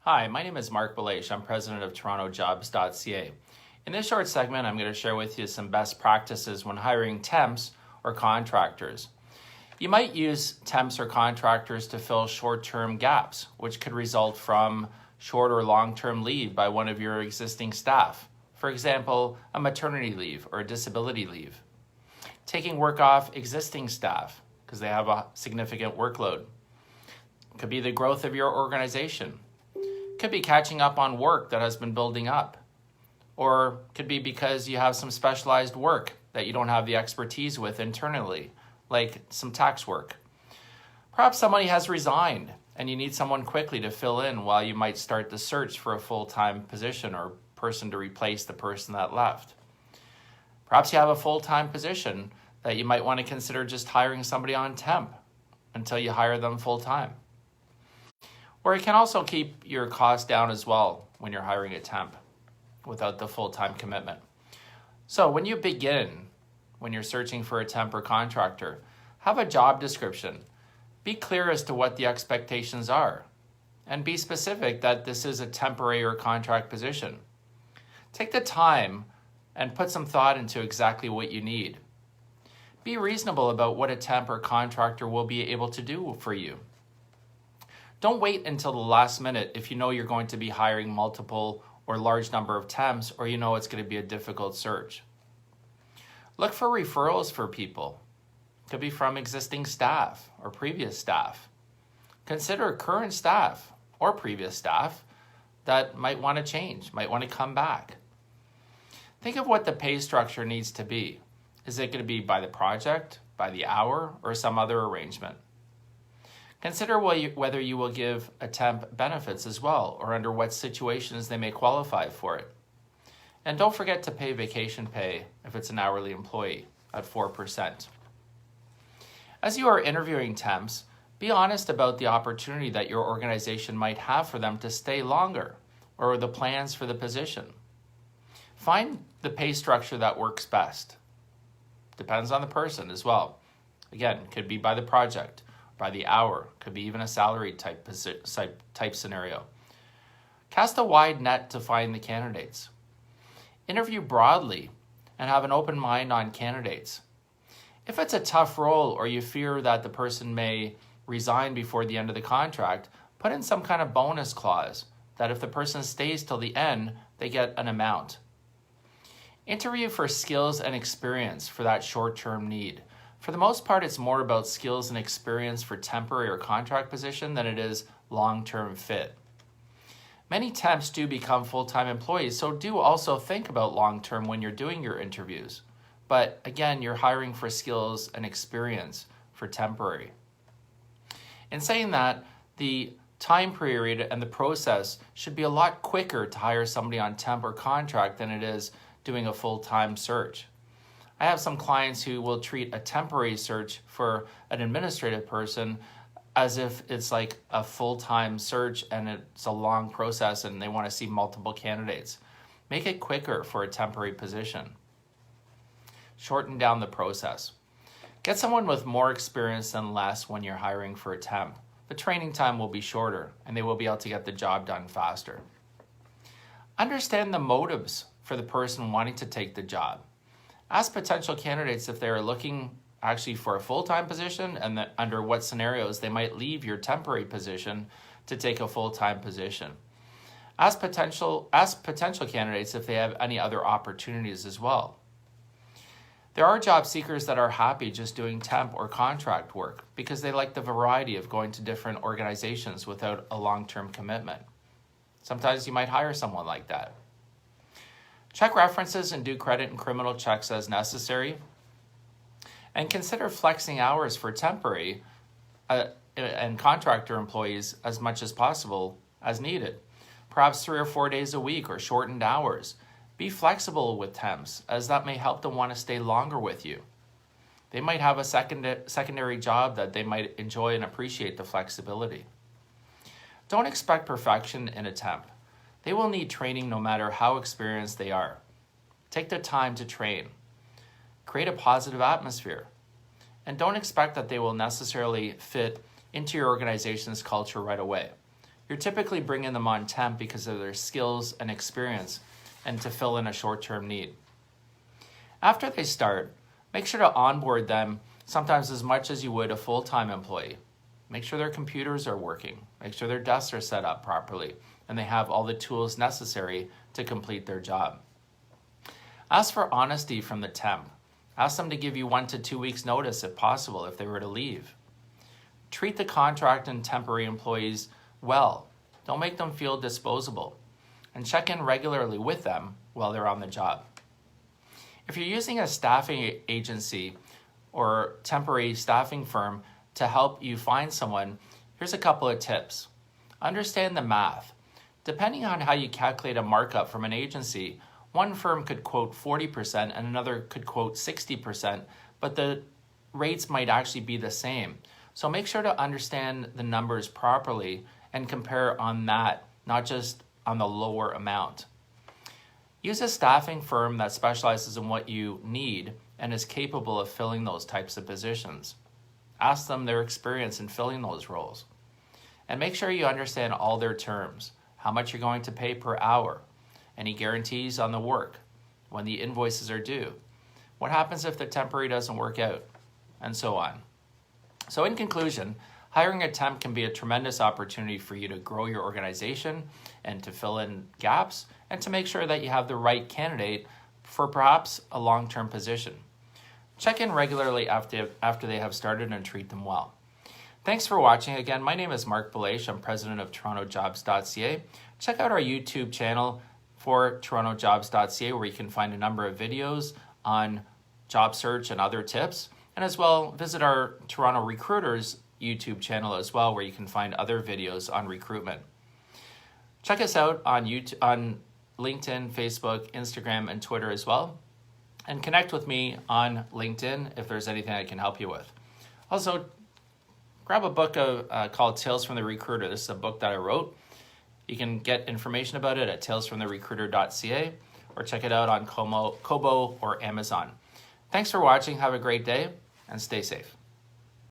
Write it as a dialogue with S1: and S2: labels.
S1: Hi, my name is Mark Belaish. I'm president of TorontoJobs.ca. In this short segment, I'm going to share with you some best practices when hiring temps or contractors. You might use temps or contractors to fill short-term gaps, which could result from short or long-term leave by one of your existing staff. For example, a maternity leave or a disability leave. Taking work off existing staff because they have a significant workload. Could be the growth of your organization. Could be catching up on work that has been building up. Or could be because you have some specialized work that you don't have the expertise with internally, like some tax work. Perhaps somebody has resigned and you need someone quickly to fill in while you might start the search for a full-time position or person to replace the person that left. Perhaps you have a full-time position that you might want to consider just hiring somebody on temp until you hire them full-time. Or it can also keep your costs down as well when you're hiring a temp without the full-time commitment. So when you begin, when you're searching for a temp or contractor, have a job description. Be clear as to what the expectations are, and be specific that this is a temporary or contract position. Take the time and put some thought into exactly what you need. Be reasonable about what a temp or contractor will be able to do for you. Don't wait until the last minute if you know you're going to be hiring multiple or large number of temps, or you know it's going to be a difficult search. Look for referrals for people. Could be from existing staff or previous staff. Consider current staff or previous staff that might want to change, might want to come back. Think of what the pay structure needs to be. Is it going to be by the project, by the hour, or some other arrangement? Consider whether you will give a temp benefits as well, or under what situations they may qualify for it. And don't forget to pay vacation pay if it's an hourly employee at 4%. As you are interviewing temps, be honest about the opportunity that your organization might have for them to stay longer, or the plans for the position. Find the pay structure that works best. Depends on the person as well. Again, could be by the project, by the hour, could be even a salary type scenario. Cast a wide net to find the candidates. Interview broadly and have an open mind on candidates. If it's a tough role or you fear that the person may resign before the end of the contract, put in some kind of bonus clause that if the person stays till the end, they get an amount. Interview for skills and experience for that short-term need. For the most part, it's more about skills and experience for temporary or contract position than it is long-term fit. Many temps do become full-time employees, so do also think about long-term when you're doing your interviews. But again, you're hiring for skills and experience for temporary. In saying that, the time period and the process should be a lot quicker to hire somebody on temp or contract than it is doing a full-time search. I have some clients who will treat a temporary search for an administrative person as if it's like a full-time search and it's a long process and they want to see multiple candidates. Make it quicker for a temporary position. Shorten down the process. Get someone with more experience than less when you're hiring for a temp. The training time will be shorter and they will be able to get the job done faster. Understand the motives for the person wanting to take the job. Ask potential candidates if they are looking actually for a full-time position and under what scenarios they might leave your temporary position to take a full-time position. Ask potential candidates if they have any other opportunities as well. There are job seekers that are happy just doing temp or contract work because they like the variety of going to different organizations without a long-term commitment. Sometimes you might hire someone like that. Check references and do credit and criminal checks as necessary. And consider flexing hours for temporary and contractor employees as much as possible as needed. Perhaps 3 or 4 days a week or shortened hours. Be flexible with temps, as that may help them want to stay longer with you. They might have a secondary job that they might enjoy and appreciate the flexibility. Don't expect perfection in a temp. They will need training no matter how experienced they are. Take the time to train. Create a positive atmosphere. And don't expect that they will necessarily fit into your organization's culture right away. You're typically bringing them on temp because of their skills and experience and to fill in a short-term need. After they start, make sure to onboard them sometimes as much as you would a full-time employee. Make sure their computers are working, make sure their desks are set up properly, and they have all the tools necessary to complete their job. Ask for honesty from the temp. Ask them to give you 1 to 2 weeks notice if possible if they were to leave. Treat the contract and temporary employees well. Don't make them feel disposable. And check in regularly with them while they're on the job. If you're using a staffing agency or temporary staffing firm to help you find someone, here's a couple of tips. Understand the math. Depending on how you calculate a markup from an agency, one firm could quote 40% and another could quote 60%, but the rates might actually be the same. So make sure to understand the numbers properly and compare on that, not just on the lower amount. Use a staffing firm that specializes in what you need and is capable of filling those types of positions. Ask them their experience in filling those roles. And make sure you understand all their terms, how much you're going to pay per hour, any guarantees on the work, when the invoices are due, what happens if the temporary doesn't work out, and so on. So in conclusion, hiring a temp can be a tremendous opportunity for you to grow your organization and to fill in gaps and to make sure that you have the right candidate for perhaps a long-term position. Check in regularly after they have started and treat them well. Thanks for watching. Again, my name is Mark Belache. I'm president of TorontoJobs.ca. Check out our YouTube channel for TorontoJobs.ca where you can find a number of videos on job search and other tips. And as well, visit our Toronto Recruiters YouTube channel as well where you can find other videos on recruitment. Check us out on YouTube, on LinkedIn, Facebook, Instagram, and Twitter as well. And connect with me on LinkedIn if there's anything I can help you with. Also, grab a book called Tales from the Recruiter. This is a book that I wrote. You can get information about it at talesfromtherecruiter.ca or check it out on Kobo or Amazon. Thanks for watching. Have a great day and stay safe.